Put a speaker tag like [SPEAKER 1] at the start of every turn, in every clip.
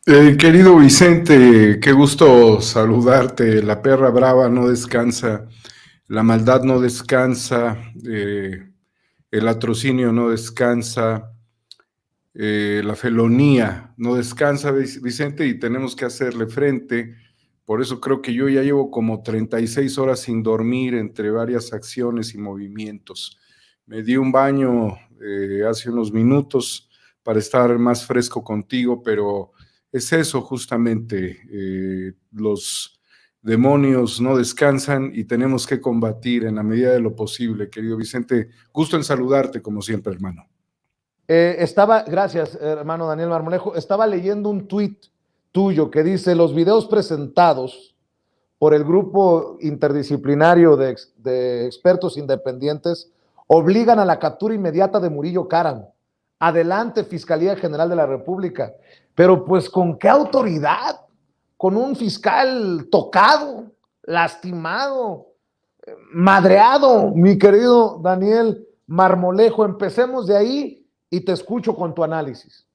[SPEAKER 1] Querido Vicente, qué gusto saludarte. La perra brava no descansa, la maldad no descansa, el latrocinio no descansa, la felonía no descansa, Vicente, y tenemos que hacerle frente. Por eso creo que yo ya llevo como 36 horas sin dormir entre varias acciones y movimientos. Me di un baño hace unos minutos para estar más fresco contigo, pero es eso justamente, los demonios no descansan y tenemos que combatir en la medida de lo posible, querido Vicente. Gusto en saludarte como siempre, hermano.
[SPEAKER 2] Gracias, hermano Daniel Marmolejo, estaba leyendo un tuit tuyo que dice: los videos presentados por el grupo interdisciplinario de expertos independientes obligan a la captura inmediata de Murillo Karam. Adelante, Fiscalía General de la República. Pero pues, ¿con qué autoridad? Con un fiscal tocado, lastimado, madreado, mi querido Daniel Marmolejo. Empecemos de ahí y te escucho con tu análisis.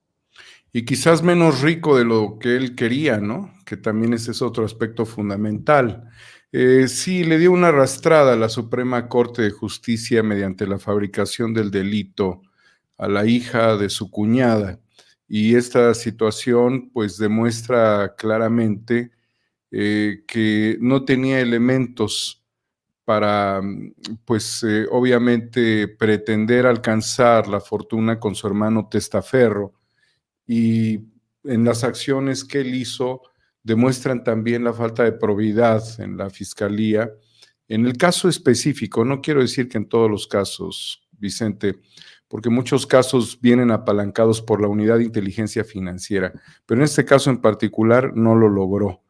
[SPEAKER 1] Y quizás menos rico de lo que él quería, ¿no? Que también ese es otro aspecto fundamental. Sí, le dio una arrastrada a la Suprema Corte de Justicia mediante la fabricación del delito a la hija de su cuñada. Y esta situación pues demuestra claramente que no tenía elementos para, pues obviamente, pretender alcanzar la fortuna con su hermano testaferro, y en las acciones que él hizo demuestran también la falta de probidad en la fiscalía. En el caso específico, no quiero decir que en todos los casos, Vicente, porque muchos casos vienen apalancados por la Unidad de Inteligencia Financiera, pero en este caso en particular no lo logró.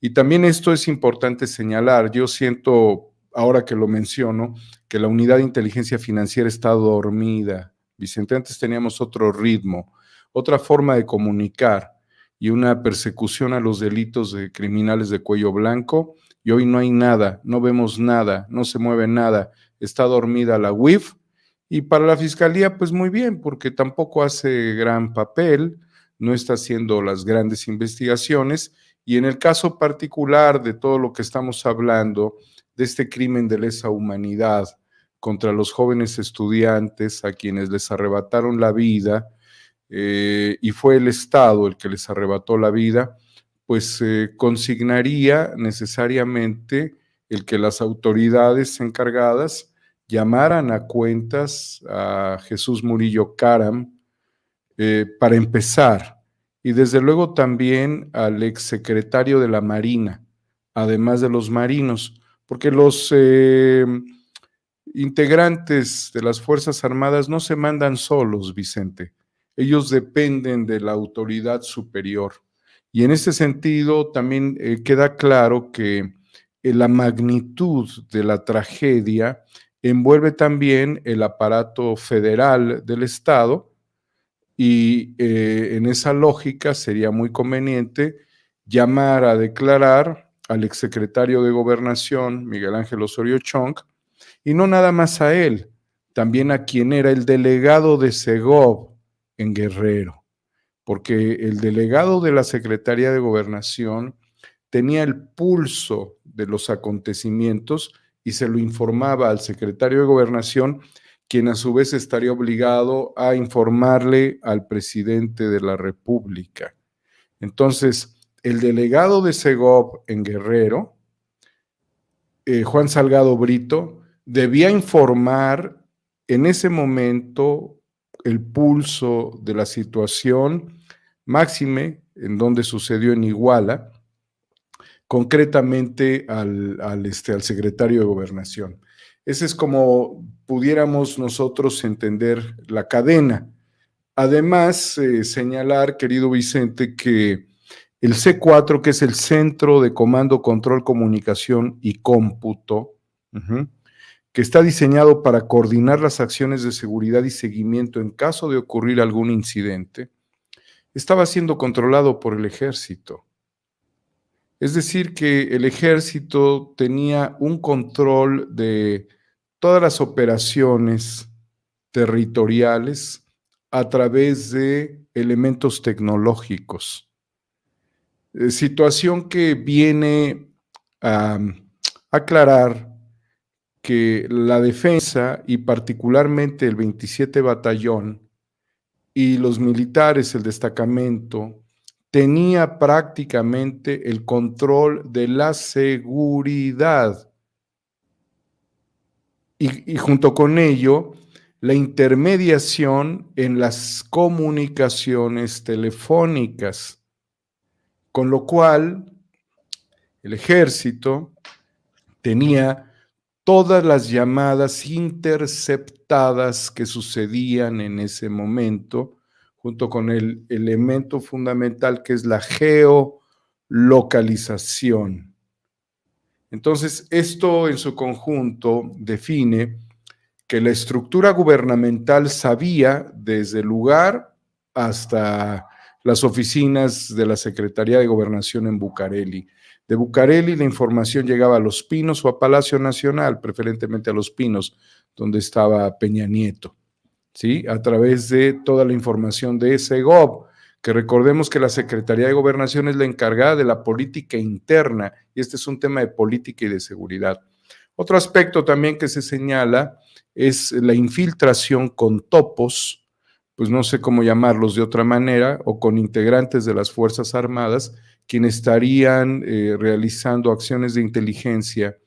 [SPEAKER 1] Y también esto es importante señalar. Yo siento, ahora que lo menciono, que la Unidad de Inteligencia Financiera está dormida. Vicente, antes teníamos otro ritmo, otra forma de comunicar y una persecución a los delitos de criminales de cuello blanco, y hoy no hay nada, no vemos nada, no se mueve nada, está dormida la UIF, y para la Fiscalía pues muy bien, porque tampoco hace gran papel, no está haciendo las grandes investigaciones, y en el caso particular de todo lo que estamos hablando, de este crimen de lesa humanidad contra los jóvenes estudiantes a quienes les arrebataron la vida, y fue el Estado el que les arrebató la vida, pues consignaría necesariamente el que las autoridades encargadas llamaran a cuentas a Jesús Murillo Karam, para empezar, y desde luego también al exsecretario de la Marina, además de los marinos, porque los integrantes de las Fuerzas Armadas no se mandan solos, Vicente. Ellos dependen de la autoridad superior. Y en ese sentido también queda claro que la magnitud de la tragedia envuelve también el aparato federal del Estado, y en esa lógica sería muy conveniente llamar a declarar al exsecretario de Gobernación, Miguel Ángel Osorio Chong, y no nada más a él, también a quien era el delegado de Segov en Guerrero, porque el delegado de la Secretaría de Gobernación tenía el pulso de los acontecimientos y se lo informaba al secretario de Gobernación, quien a su vez estaría obligado a informarle al presidente de la República. Entonces, el delegado de Segov en Guerrero, Juan Salgado Brito, debía informar en ese momento el pulso de la situación, máxime en donde sucedió en Iguala, concretamente al secretario de Gobernación. Ese es como pudiéramos nosotros entender la cadena. Además, señalar, querido Vicente, que el C4, que es el Centro de Comando, Control, Comunicación y Cómputo, que está diseñado para coordinar las acciones de seguridad y seguimiento en caso de ocurrir algún incidente, estaba siendo controlado por el ejército. Es decir, que el ejército tenía un control de todas las operaciones territoriales a través de elementos tecnológicos. Situación que viene a aclarar que la defensa y particularmente el 27 Batallón y los militares, el destacamento, tenía prácticamente el control de la seguridad y junto con ello la intermediación en las comunicaciones telefónicas, con lo cual el ejército tenía todas las llamadas interceptadas que sucedían en ese momento, junto con el elemento fundamental que es la geolocalización. Entonces, esto en su conjunto define que la estructura gubernamental sabía desde el lugar hasta las oficinas de la Secretaría de Gobernación en Bucareli. De Bucareli la información llegaba a Los Pinos o a Palacio Nacional, preferentemente a Los Pinos, donde estaba Peña Nieto, ¿sí? A través de toda la información de SEGOV, que recordemos que la Secretaría de Gobernación es la encargada de la política interna, y este es un tema de política y de seguridad. Otro aspecto también que se señala es la infiltración con topos, pues no sé cómo llamarlos de otra manera, o con integrantes de las Fuerzas Armadas, quienes estarían realizando acciones de inteligencia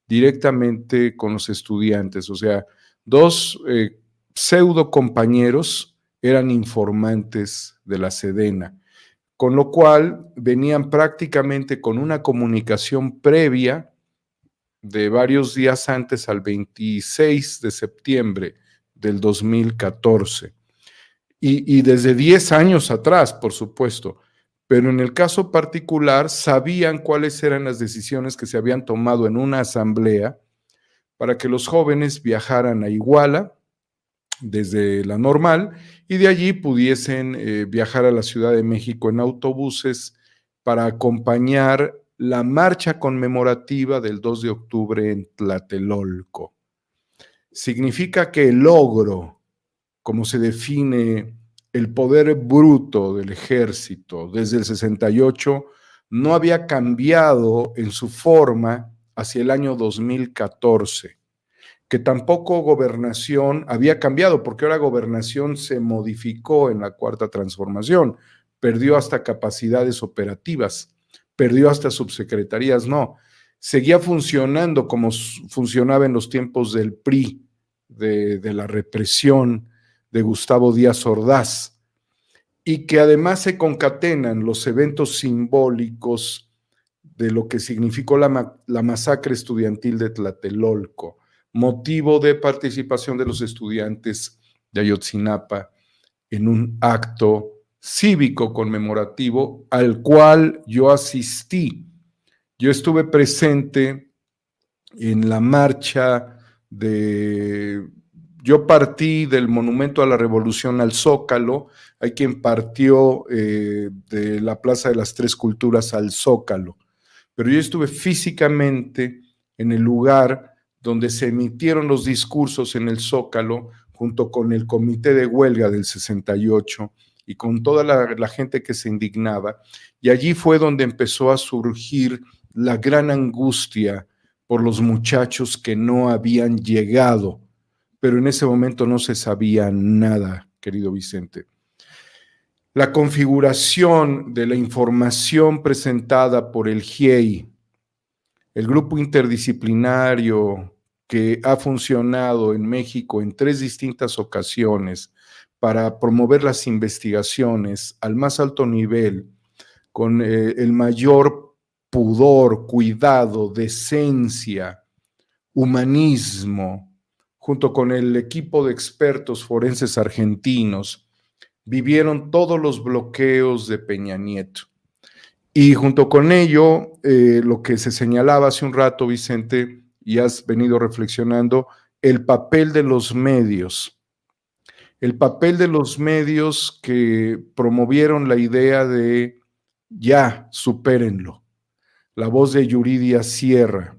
[SPEAKER 1] directamente con los estudiantes. O sea, dos pseudo compañeros eran informantes de la Sedena, con lo cual venían prácticamente con una comunicación previa de varios días antes al 26 de septiembre del 2014. Y desde 10 años atrás, por supuesto. Pero en el caso particular, sabían cuáles eran las decisiones que se habían tomado en una asamblea para que los jóvenes viajaran a Iguala desde la normal y de allí pudiesen viajar a la Ciudad de México en autobuses para acompañar la marcha conmemorativa del 2 de octubre en Tlatelolco. Significa que el logro, como se define el poder bruto del ejército desde el 68, no había cambiado en su forma hacia el año 2014, que tampoco Gobernación había cambiado, porque ahora Gobernación se modificó en la Cuarta Transformación, perdió hasta capacidades operativas, perdió hasta subsecretarías, no, seguía funcionando como funcionaba en los tiempos del PRI, de la represión de Gustavo Díaz Ordaz, y que además se concatenan los eventos simbólicos de lo que significó la masacre estudiantil de Tlatelolco, motivo de participación de los estudiantes de Ayotzinapa en un acto cívico conmemorativo al cual yo asistí. Yo estuve presente en la marcha yo partí del Monumento a la Revolución al Zócalo, hay quien partió de la Plaza de las Tres Culturas al Zócalo, pero yo estuve físicamente en el lugar donde se emitieron los discursos en el Zócalo, junto con el comité de huelga del 68 y con toda la gente que se indignaba, y allí fue donde empezó a surgir la gran angustia por los muchachos que no habían llegado, pero en ese momento no se sabía nada, querido Vicente. La configuración de la información presentada por el GIEI, el grupo interdisciplinario que ha funcionado en México en 3 distintas ocasiones para promover las investigaciones al más alto nivel, con el mayor pudor, cuidado, decencia, humanismo, junto con el equipo de expertos forenses argentinos, vivieron todos los bloqueos de Peña Nieto. Y junto con ello, lo que se señalaba hace un rato, Vicente, y has venido reflexionando, el papel de los medios. El papel de los medios que promovieron la idea de ya, supérenlo. La voz de Yuridia Sierra,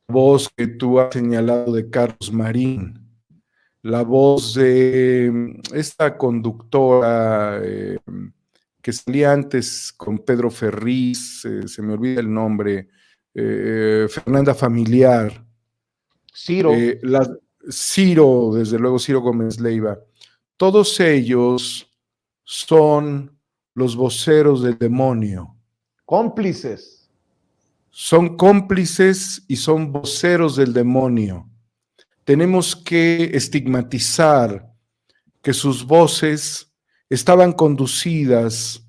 [SPEAKER 1] la voz que tú has señalado de Carlos Marín, la voz de esta conductora que salía antes con Pedro Ferriz, se me olvida el nombre, Fernanda Familiar,
[SPEAKER 2] Ciro.
[SPEAKER 1] Ciro, desde luego Ciro Gómez Leiva, todos ellos son los voceros del demonio.
[SPEAKER 2] Cómplices.
[SPEAKER 1] Son cómplices y son voceros del demonio. Tenemos que estigmatizar que sus voces estaban conducidas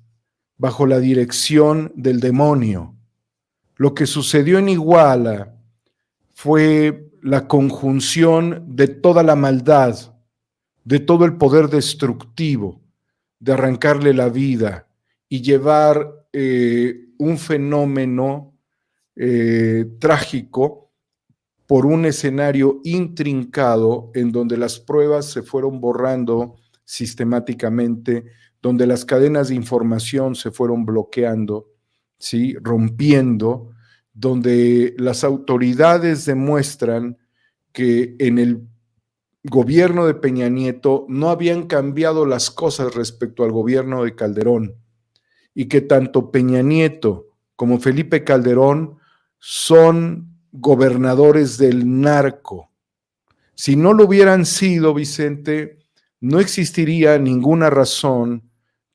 [SPEAKER 1] bajo la dirección del demonio. Lo que sucedió en Iguala fue la conjunción de toda la maldad, de todo el poder destructivo, de arrancarle la vida y llevar un fenómeno trágico por un escenario intrincado en donde las pruebas se fueron borrando sistemáticamente, donde las cadenas de información se fueron bloqueando, ¿sí? Rompiendo, donde las autoridades demuestran que en el gobierno de Peña Nieto no habían cambiado las cosas respecto al gobierno de Calderón y que tanto Peña Nieto como Felipe Calderón son gobernadores del narco. Si no lo hubieran sido, Vicente, no existiría ninguna razón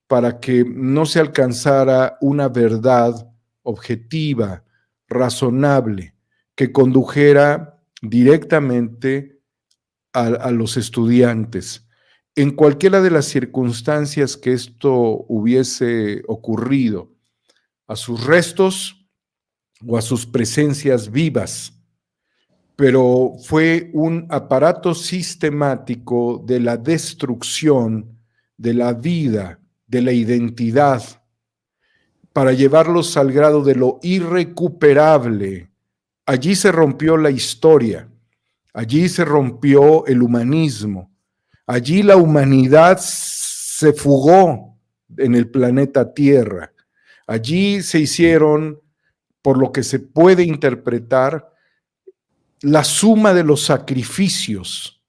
[SPEAKER 1] para que no se alcanzara una verdad objetiva, razonable, que condujera directamente a los estudiantes. En cualquiera de las circunstancias que esto hubiese ocurrido, a sus restos o a sus presencias vivas, pero fue un aparato sistemático de la destrucción de la vida, de la identidad, para llevarlos al grado de lo irrecuperable. Allí se rompió la historia, allí se rompió el humanismo, allí la humanidad se fugó en el planeta Tierra, allí se hicieron, por lo que se puede interpretar, la suma de los sacrificios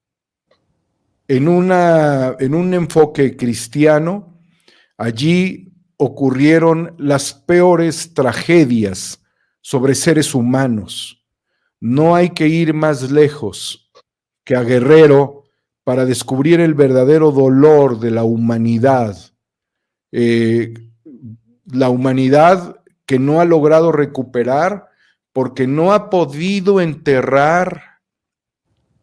[SPEAKER 1] en un enfoque cristiano. Allí ocurrieron las peores tragedias sobre seres humanos. No hay que ir más lejos que a Guerrero para descubrir el verdadero dolor de la humanidad. La humanidad que no ha logrado recuperar porque no ha podido enterrar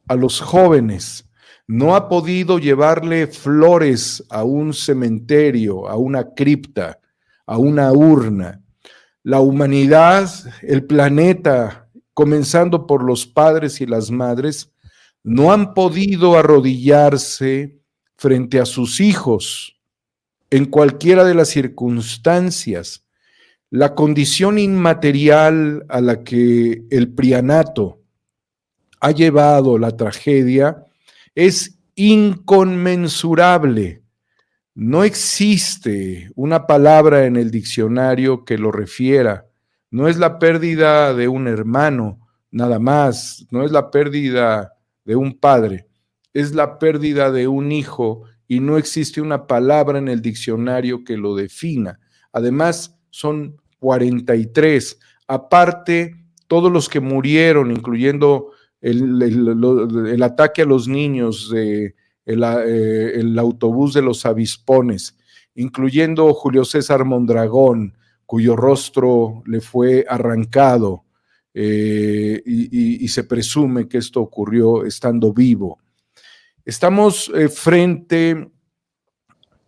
[SPEAKER 1] a los jóvenes, no ha podido llevarle flores a un cementerio, a una cripta, a una urna. La humanidad, el planeta, comenzando por los padres y las madres, no han podido arrodillarse frente a sus hijos en cualquiera de las circunstancias. La condición inmaterial a la que el prianato ha llevado la tragedia es inconmensurable. No existe una palabra en el diccionario que lo refiera. No es la pérdida de un hermano, nada más. No es la pérdida de un padre. Es la pérdida de un hijo y no existe una palabra en el diccionario que lo defina. Además, son 43. Aparte, todos los que murieron, incluyendo el ataque a los niños, el autobús de los avispones, incluyendo Julio César Mondragón, cuyo rostro le fue arrancado, y se presume que esto ocurrió estando vivo. Estamos frente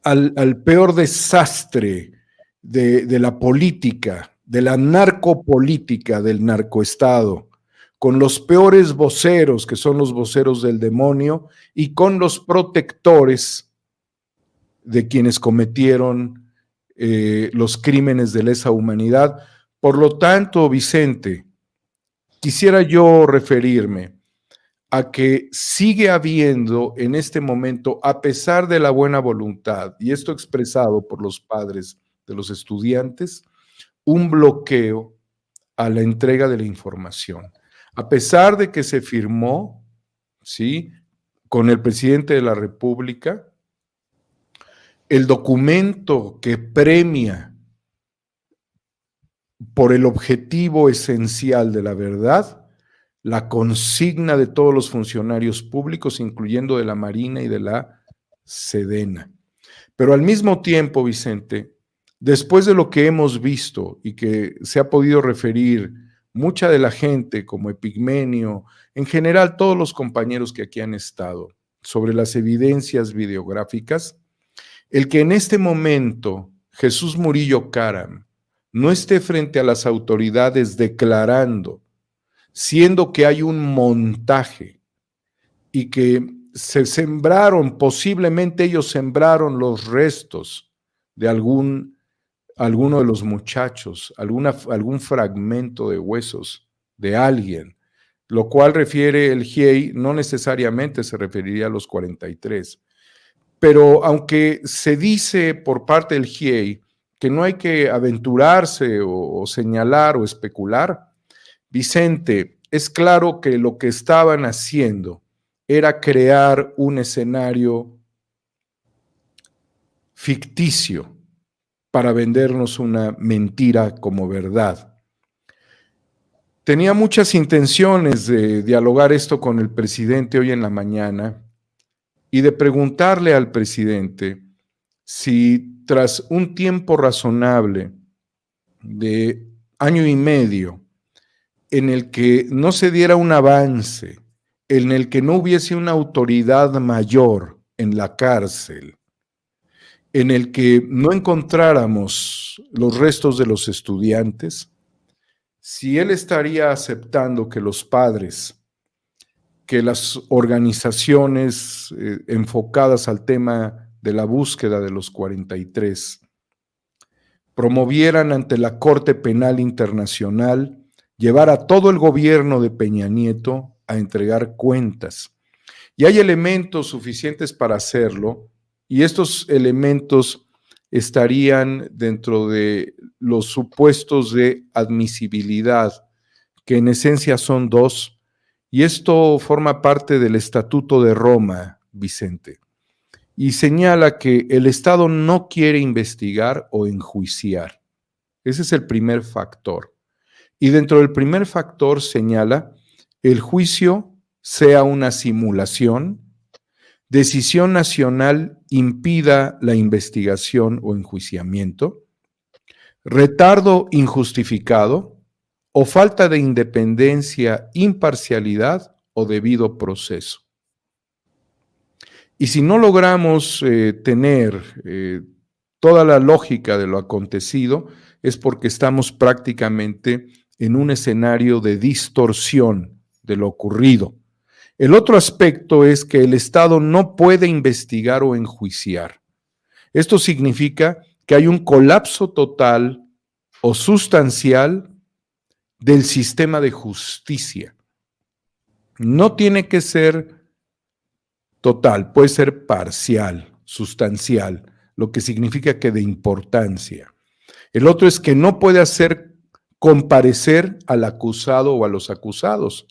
[SPEAKER 1] al peor desastre de la política, de la narcopolítica, del narcoestado, con los peores voceros, que son los voceros del demonio, y con los protectores de quienes cometieron los crímenes de lesa humanidad. Por lo tanto, Vicente, quisiera yo referirme a que sigue habiendo en este momento, a pesar de la buena voluntad, y esto expresado por los padres de los estudiantes, un bloqueo a la entrega de la información. A pesar de que se firmó, ¿sí?, con el presidente de la República, el documento que premia por el objetivo esencial de la verdad, la consigna de todos los funcionarios públicos, incluyendo de la Marina y de la Sedena. Pero al mismo tiempo, Vicente, después de lo que hemos visto y que se ha podido referir mucha de la gente, como Epigmenio, en general todos los compañeros que aquí han estado, sobre las evidencias videográficas, el que en este momento Jesús Murillo Caram no esté frente a las autoridades declarando, siendo que hay un montaje y que se sembraron, posiblemente ellos sembraron los restos de alguno de los muchachos, algún fragmento de huesos de alguien, lo cual refiere el GIEI, no necesariamente se referiría a los 43. Pero aunque se dice por parte del GIEI que no hay que aventurarse o señalar o especular, Vicente, es claro que lo que estaban haciendo era crear un escenario ficticio para vendernos una mentira como verdad. Tenía muchas intenciones de dialogar esto con el presidente hoy en la mañana y de preguntarle al presidente si tras un tiempo razonable de año y medio en el que no se diera un avance, en el que no hubiese una autoridad mayor en la cárcel, en el que no encontráramos los restos de los estudiantes, si él estaría aceptando que los padres, que las organizaciones enfocadas al tema de la búsqueda de los 43 promovieran ante la Corte Penal Internacional llevar a todo el gobierno de Peña Nieto a entregar cuentas. Y hay elementos suficientes para hacerlo, y estos elementos estarían dentro de los supuestos de admisibilidad, que en esencia son dos, y esto forma parte del Estatuto de Roma, Vicente, y señala que el Estado no quiere investigar o enjuiciar. Ese es el primer factor. Y dentro del primer factor señala el juicio sea una simulación, decisión nacional impida la investigación o enjuiciamiento, retardo injustificado o falta de independencia, imparcialidad o debido proceso. Y si no logramos tener toda la lógica de lo acontecido, es porque estamos prácticamente en un escenario de distorsión de lo ocurrido. El otro aspecto es que el Estado no puede investigar o enjuiciar. Esto significa que hay un colapso total o sustancial del sistema de justicia. No tiene que ser total, puede ser parcial, sustancial, lo que significa que de importancia. El otro es que no puede hacer comparecer al acusado o a los acusados.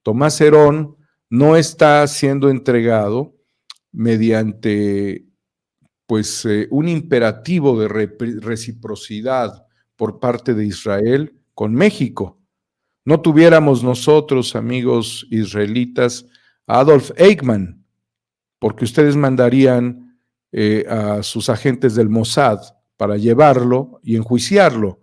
[SPEAKER 1] Tomás Herón no está siendo entregado mediante un imperativo de reciprocidad por parte de Israel con México. No tuviéramos nosotros, amigos israelitas, a Adolf Eichmann, porque ustedes mandarían a sus agentes del Mossad para llevarlo y enjuiciarlo.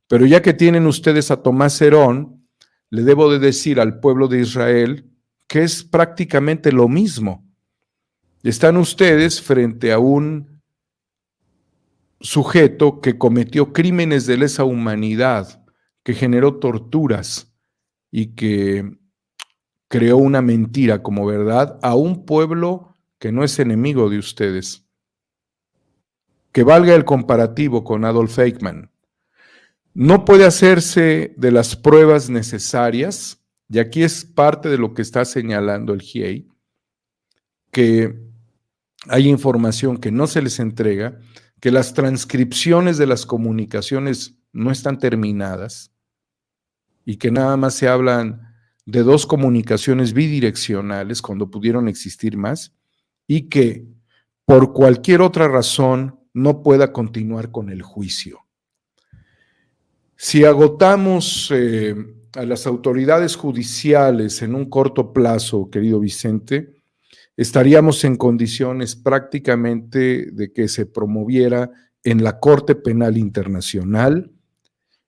[SPEAKER 1] Pero ya que tienen ustedes a Tomás Herón, le debo de decir al pueblo de Israel que es prácticamente lo mismo. Están ustedes frente a un sujeto que cometió crímenes de lesa humanidad, que generó torturas y que creó una mentira como verdad a un pueblo que no es enemigo de ustedes. Que valga el comparativo con Adolf Eichmann. No puede hacerse de las pruebas necesarias, y aquí es parte de lo que está señalando el GIEI, que hay información que no se les entrega, que las transcripciones de las comunicaciones no están terminadas y que nada más se hablan de 2 comunicaciones bidireccionales cuando pudieron existir más, y que por cualquier otra razón no pueda continuar con el juicio. Si agotamos a las autoridades judiciales en un corto plazo, querido Vicente, estaríamos en condiciones prácticamente de que se promoviera en la Corte Penal Internacional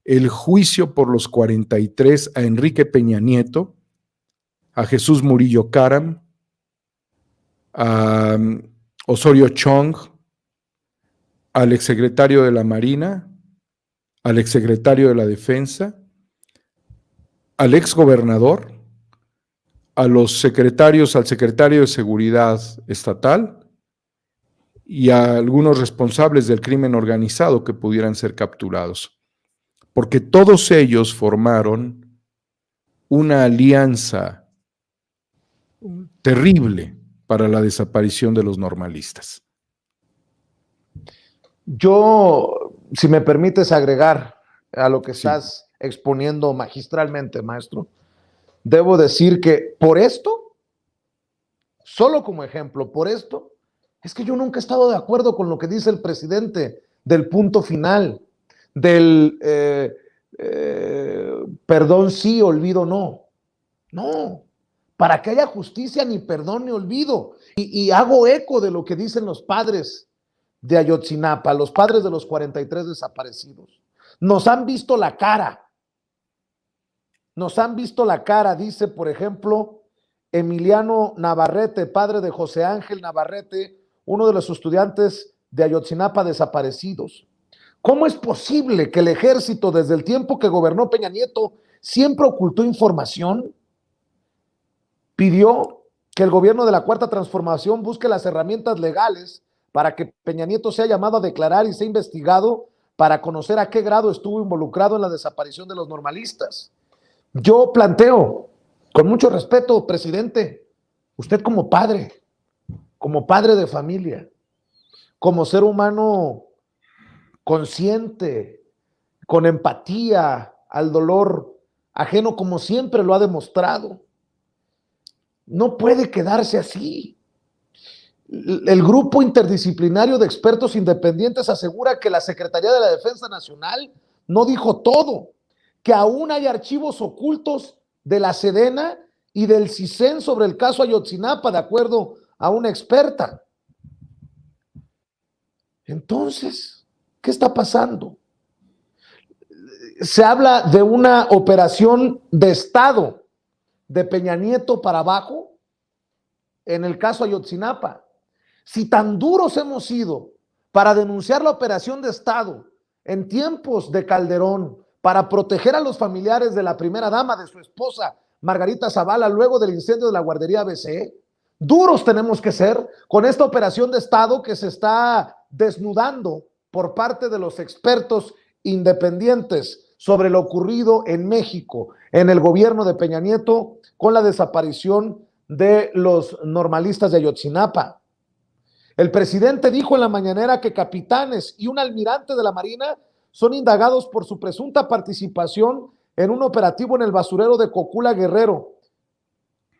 [SPEAKER 1] el juicio por los 43 a Enrique Peña Nieto, a Jesús Murillo Caram, a Osorio Chong, al exsecretario de la Marina, al exsecretario de la Defensa, al exgobernador, a los secretarios, al secretario de Seguridad Estatal y a algunos responsables del crimen organizado que pudieran ser capturados, porque todos ellos formaron una alianza terrible para la desaparición de los normalistas.
[SPEAKER 2] Yo, si me permites agregar a lo que estás exponiendo magistralmente, maestro, debo decir que por esto, solo como ejemplo, por esto, es que yo nunca he estado de acuerdo con lo que dice el presidente del punto final, del perdón sí, olvido no. No, para que haya justicia ni perdón ni olvido. Y hago eco de lo que dicen los padres de Ayotzinapa, los padres de los 43 desaparecidos. Nos han visto la cara. Nos han visto la cara, dice, por ejemplo, Emiliano Navarrete, padre de José Ángel Navarrete, uno de los estudiantes de Ayotzinapa desaparecidos. ¿Cómo es posible que el ejército, desde el tiempo que gobernó Peña Nieto, siempre ocultó información? Pidió que el gobierno de la Cuarta Transformación busque las herramientas legales para que Peña Nieto sea llamado a declarar y sea investigado para conocer a qué grado estuvo involucrado en la desaparición de los normalistas. Yo planteo, con mucho respeto, presidente, usted como padre de familia, como ser humano consciente, con empatía al dolor ajeno, como siempre lo ha demostrado, no puede quedarse así. El grupo interdisciplinario de expertos independientes asegura que la Secretaría de la Defensa Nacional no dijo todo, que aún hay archivos ocultos de la Sedena y del CISEN sobre el caso Ayotzinapa, de acuerdo a una experta. Entonces, ¿qué está pasando? Se habla de una operación de Estado de Peña Nieto para abajo en el caso Ayotzinapa. Si tan duros hemos sido para denunciar la operación de Estado en tiempos de Calderón para proteger a los familiares de la primera dama, de su esposa Margarita Zavala, luego del incendio de la guardería ABC, duros tenemos que ser con esta operación de Estado que se está desnudando por parte de los expertos independientes sobre lo ocurrido en México, en el gobierno de Peña Nieto, con la desaparición de los normalistas de Ayotzinapa. El presidente dijo en la mañanera que capitanes y un almirante de la Marina son indagados por su presunta participación en un operativo en el basurero de Cocula, Guerrero.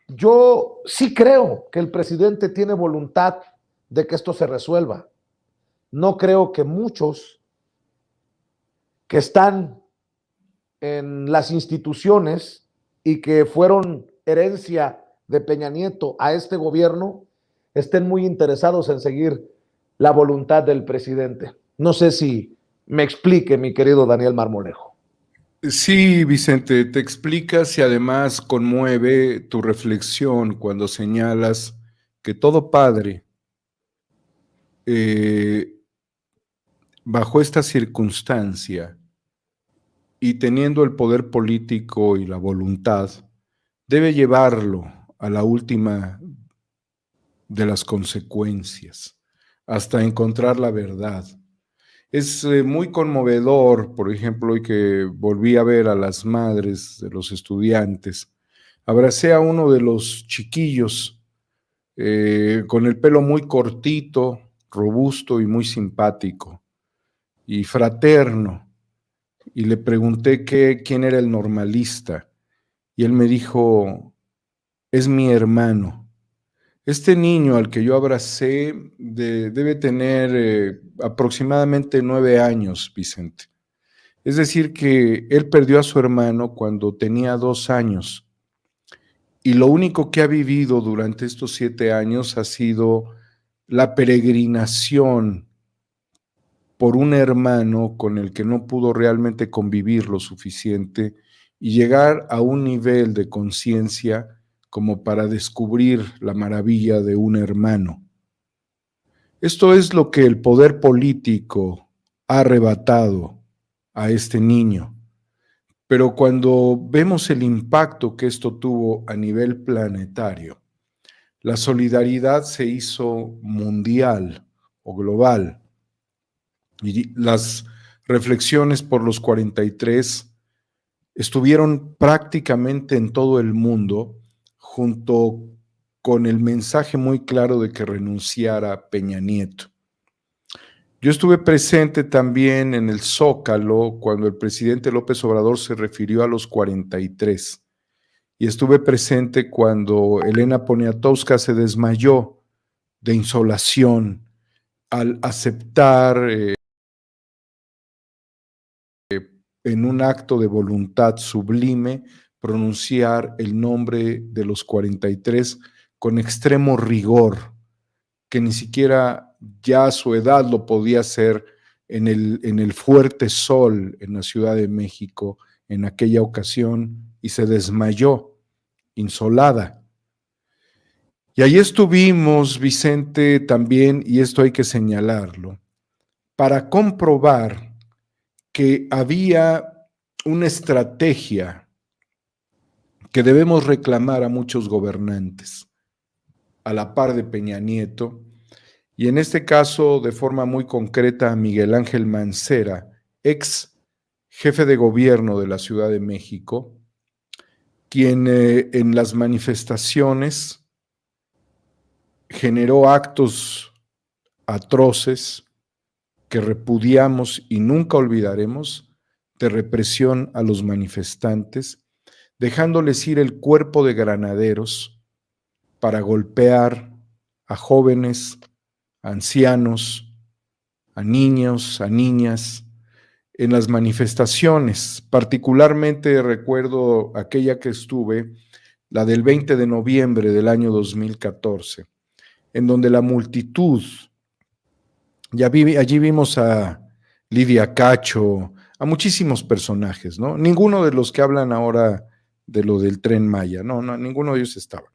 [SPEAKER 2] Yo sí creo que el presidente tiene voluntad de que esto se resuelva. No creo que muchos que están en las instituciones y que fueron herencia de Peña Nieto a este gobierno estén muy interesados en seguir la voluntad del presidente. No sé si me explique, mi querido Daniel Marmolejo.
[SPEAKER 1] Sí, Vicente, te explicas y además conmueve tu reflexión cuando señalas que todo padre, bajo esta circunstancia y teniendo el poder político y la voluntad, debe llevarlo a la última de las consecuencias, hasta encontrar la verdad. Es muy conmovedor, por ejemplo, hoy que volví a ver a las madres de los estudiantes, abracé a uno de los chiquillos con el pelo muy cortito, robusto y muy simpático y fraterno, y le pregunté quién era el normalista, y él me dijo, es mi hermano Este niño al que yo abracé debe tener aproximadamente 9 años, Vicente. Es decir, que él perdió a su hermano cuando tenía 2 años y lo único que ha vivido durante estos 7 años ha sido la peregrinación por un hermano con el que no pudo realmente convivir lo suficiente y llegar a un nivel de conciencia como para descubrir la maravilla de un hermano. Esto es lo que el poder político ha arrebatado a este niño. Pero cuando vemos el impacto que esto tuvo a nivel planetario, la solidaridad se hizo mundial o global. Y las reflexiones por los 43 estuvieron prácticamente en todo el mundo, junto con el mensaje muy claro de que renunciara Peña Nieto. Yo estuve presente también en el Zócalo cuando el presidente López Obrador se refirió a los 43 y estuve presente cuando Elena Poniatowska se desmayó de insolación al aceptar en un acto de voluntad sublime pronunciar el nombre de los 43 con extremo rigor, que ni siquiera ya a su edad lo podía hacer en el fuerte sol en la Ciudad de México en aquella ocasión y se desmayó, insolada. Y ahí estuvimos, Vicente, también, y esto hay que señalarlo, para comprobar que había una estrategia que debemos reclamar a muchos gobernantes, a la par de Peña Nieto, y en este caso de forma muy concreta a Miguel Ángel Mancera, ex jefe de gobierno de la Ciudad de México, quien en las manifestaciones generó actos atroces que repudiamos y nunca olvidaremos de represión a los manifestantes, dejándoles ir el cuerpo de granaderos para golpear a jóvenes, a ancianos, a niños, a niñas, en las manifestaciones. Particularmente recuerdo aquella que estuve, la del 20 de noviembre del año 2014, en donde la multitud, allí vimos a Lidia Cacho, a muchísimos personajes, ¿no? Ninguno de los que hablan ahora de lo del Tren Maya, no, ninguno de ellos estaba.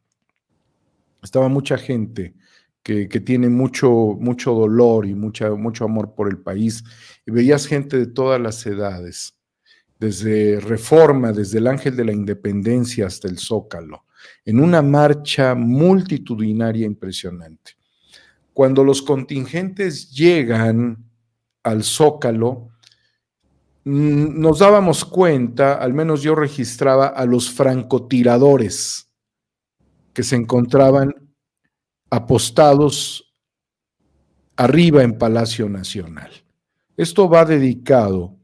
[SPEAKER 1] Estaba mucha gente que tiene mucho dolor y mucho amor por el país, y veías gente de todas las edades, desde Reforma, desde el Ángel de la Independencia hasta el Zócalo, en una marcha multitudinaria impresionante. Cuando los contingentes llegan al Zócalo, nos dábamos cuenta, al menos yo registraba a los francotiradores que se encontraban apostados arriba en Palacio Nacional. Esto va dedicado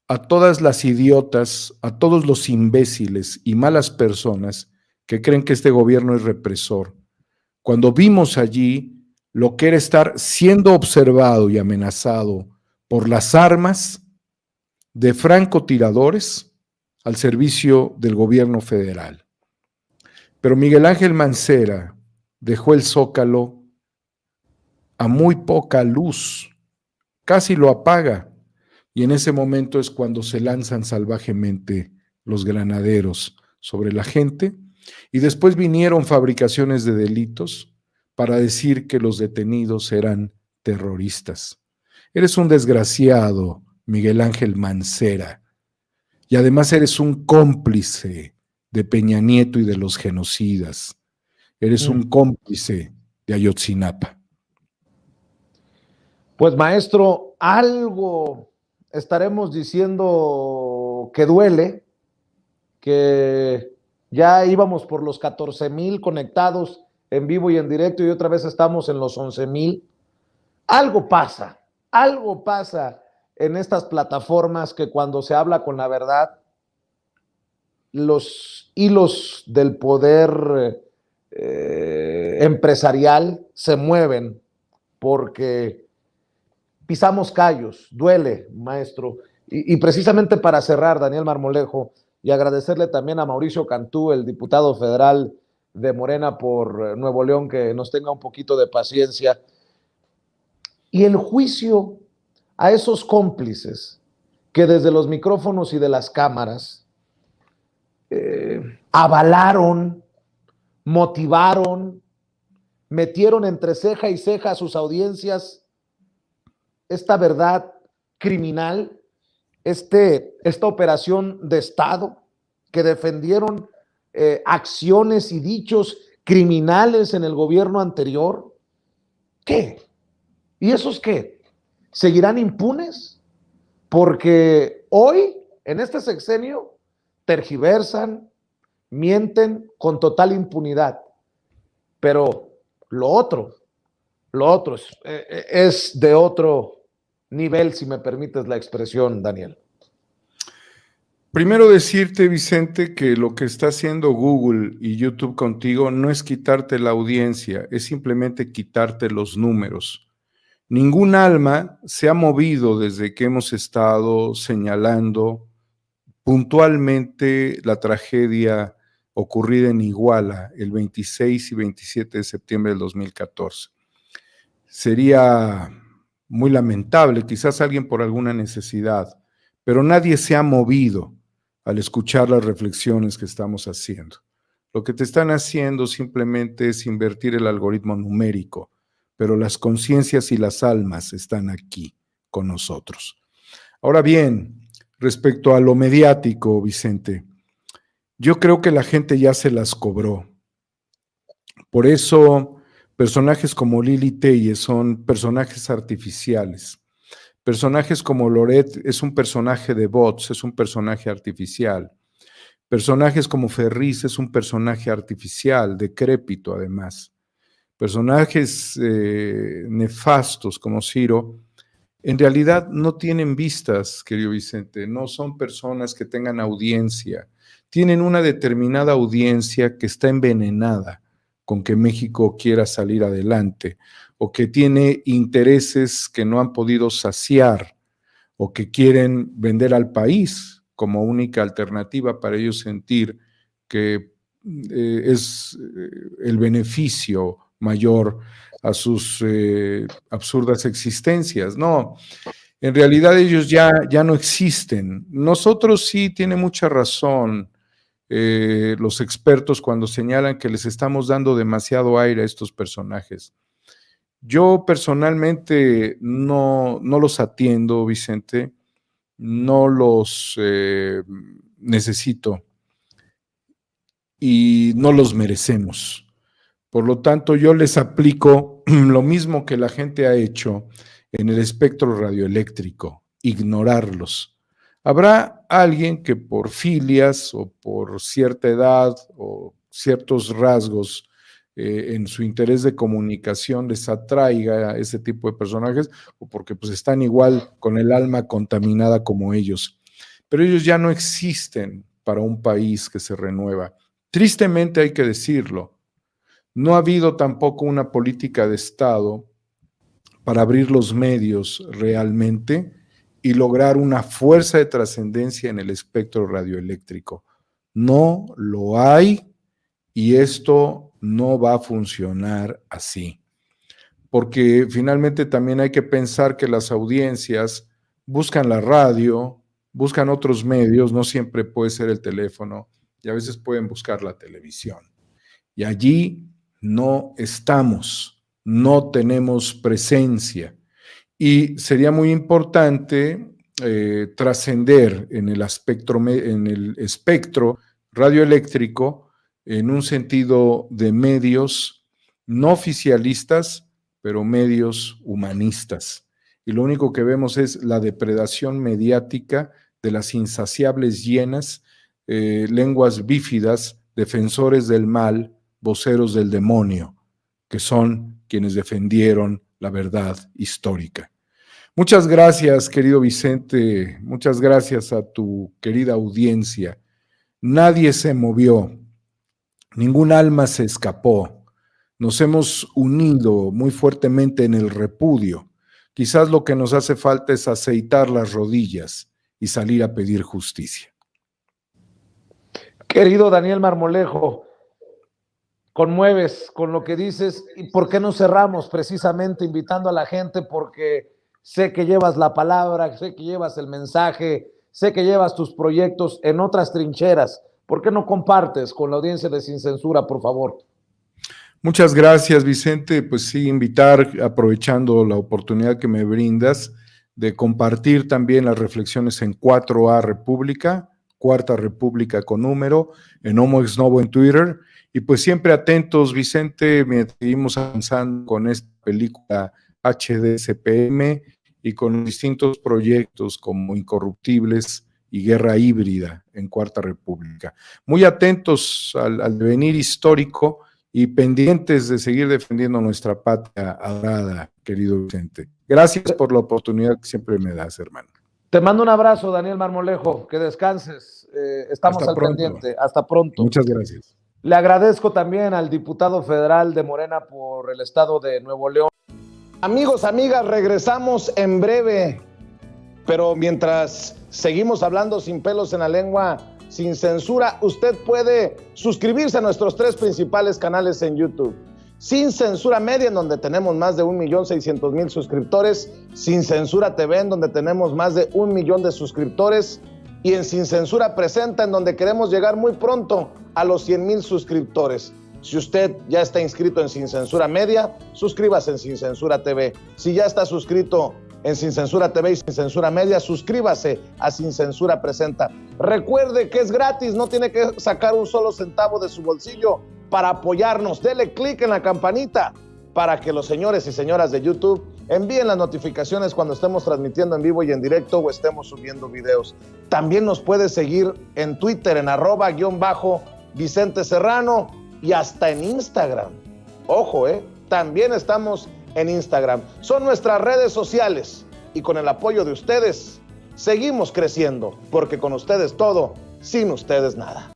[SPEAKER 1] a todas las idiotas, a todos los imbéciles y malas personas que creen que este gobierno es represor. Cuando vimos allí lo que era estar siendo observado y amenazado por las armas de francotiradores al servicio del gobierno federal. Pero Miguel Ángel Mancera dejó el Zócalo a muy poca luz, casi lo apaga, y en ese momento es cuando se lanzan salvajemente los granaderos sobre la gente, y después vinieron fabricaciones de delitos para decir que los detenidos eran terroristas. Eres un desgraciado, Miguel Ángel Mancera, y además eres un cómplice de Peña Nieto y de los genocidas. Eres un cómplice de Ayotzinapa.
[SPEAKER 2] Pues maestro, algo estaremos diciendo que duele, que ya íbamos por los 14,000 conectados en vivo y en directo y otra vez estamos en los 11,000. Algo pasa en estas plataformas que cuando se habla con la verdad, los hilos del poder empresarial se mueven porque pisamos callos, duele, maestro. Y precisamente para cerrar, Daniel Marmolejo, y agradecerle también a Mauricio Cantú, el diputado federal de Morena por Nuevo León, que nos tenga un poquito de paciencia. Y el juicio a esos cómplices que desde los micrófonos y de las cámaras avalaron, motivaron, metieron entre ceja y ceja a sus audiencias esta verdad criminal, esta operación de Estado, que defendieron acciones y dichos criminales en el gobierno anterior. ¿Qué? ¿Y esos qué? ¿Seguirán impunes? Porque hoy, en este sexenio, tergiversan, mienten con total impunidad. Pero lo otro es de otro nivel, si me permites la expresión, Daniel.
[SPEAKER 1] Primero decirte, Vicente, que lo que está haciendo Google y YouTube contigo no es quitarte la audiencia, es simplemente quitarte los números. Ningún alma se ha movido desde que hemos estado señalando puntualmente la tragedia ocurrida en Iguala el 26 y 27 de septiembre del 2014. Sería muy lamentable, quizás alguien por alguna necesidad, pero nadie se ha movido al escuchar las reflexiones que estamos haciendo. Lo que te están haciendo simplemente es invertir el algoritmo numérico, pero las conciencias y las almas están aquí con nosotros. Ahora bien, respecto a lo mediático, Vicente, yo creo que la gente ya se las cobró. Por eso, personajes como Lili Telles son personajes artificiales. Personajes como Loret es un personaje de bots, es un personaje artificial. Personajes como Ferriz es un personaje artificial, decrépito además. Personajes nefastos como Ciro, en realidad no tienen vistas, querido Vicente, no son personas que tengan audiencia, tienen una determinada audiencia que está envenenada con que México quiera salir adelante, o que tiene intereses que no han podido saciar, o que quieren vender al país como única alternativa para ellos sentir que es el beneficio mayor a sus absurdas existencias. No, en realidad ellos ya no existen. Nosotros sí, tiene mucha razón los expertos cuando señalan que les estamos dando demasiado aire a estos personajes. Yo personalmente no los atiendo, Vicente, no los necesito y no los merecemos. Por lo tanto, yo les aplico lo mismo que la gente ha hecho en el espectro radioeléctrico, ignorarlos. Habrá alguien que por filias o por cierta edad o ciertos rasgos en su interés de comunicación les atraiga a ese tipo de personajes o porque pues están igual con el alma contaminada como ellos. Pero ellos ya no existen para un país que se renueva. Tristemente hay que decirlo. No ha habido tampoco una política de Estado para abrir los medios realmente y lograr una fuerza de trascendencia en el espectro radioeléctrico. No lo hay y esto no va a funcionar así. Porque finalmente también hay que pensar que las audiencias buscan la radio, buscan otros medios, no siempre puede ser el teléfono y a veces pueden buscar la televisión. Y allí no estamos, no tenemos presencia. Y sería muy importante trascender en el espectro radioeléctrico en un sentido de medios no oficialistas, pero medios humanistas. Y lo único que vemos es la depredación mediática de las insaciables hienas, lenguas bífidas, defensores del mal, voceros del demonio, que son quienes defendieron la verdad histórica. Muchas gracias, querido Vicente, muchas gracias a tu querida audiencia. Nadie se movió, ningún alma se escapó, nos hemos unido muy fuertemente en el repudio. Quizás lo que nos hace falta es aceitar las rodillas y salir a pedir justicia.
[SPEAKER 2] Querido Daniel Marmolejo, conmueves con lo que dices, y ¿por qué no cerramos precisamente invitando a la gente? Porque sé que llevas la palabra, sé que llevas el mensaje, sé que llevas tus proyectos en otras trincheras. ¿Por qué no compartes con la audiencia de Sin Censura, por favor?
[SPEAKER 1] Muchas gracias, Vicente. Pues sí, invitar, aprovechando la oportunidad que me brindas, de compartir también las reflexiones en 4A República, Cuarta República con número, en Homo Ex Novo en Twitter, y pues siempre atentos, Vicente, mientras seguimos avanzando con esta película HD CPM y con distintos proyectos como Incorruptibles y Guerra Híbrida en Cuarta República. Muy atentos al devenir histórico y pendientes de seguir defendiendo nuestra patria adorada, querido Vicente. Gracias por la oportunidad que siempre me das, hermano.
[SPEAKER 2] Te mando un abrazo, Daniel Marmolejo, que descanses. Estamos
[SPEAKER 1] Hasta
[SPEAKER 2] al
[SPEAKER 1] pronto.
[SPEAKER 2] pendiente. Hasta pronto.
[SPEAKER 1] Muchas gracias.
[SPEAKER 2] Le agradezco también al diputado federal de Morena por el estado de Nuevo León.
[SPEAKER 3] Amigos, amigas, regresamos en breve, pero mientras seguimos hablando sin pelos en la lengua, sin censura, usted puede suscribirse a nuestros 3 principales canales en YouTube. Sin Censura Media, en donde tenemos más de 1.600.000 suscriptores, Sin Censura TV, en donde tenemos más de 1 millón de suscriptores, y en Sin Censura Presenta, en donde queremos llegar muy pronto a los 100,000 suscriptores. Si usted ya está inscrito en Sin Censura Media, suscríbase en Sin Censura TV. Si ya está suscrito en Sin Censura TV y Sin Censura Media, suscríbase a Sin Censura Presenta. Recuerde que es gratis, no tiene que sacar un solo centavo de su bolsillo para apoyarnos. Dele clic en la campanita para que los señores y señoras de YouTube envíen las notificaciones cuando estemos transmitiendo en vivo y en directo o estemos subiendo videos. También nos puede seguir en Twitter en @Vicente Serrano y hasta en Instagram. Ojo, también estamos en Instagram. Son nuestras redes sociales y con el apoyo de ustedes seguimos creciendo, porque con ustedes todo, sin ustedes nada.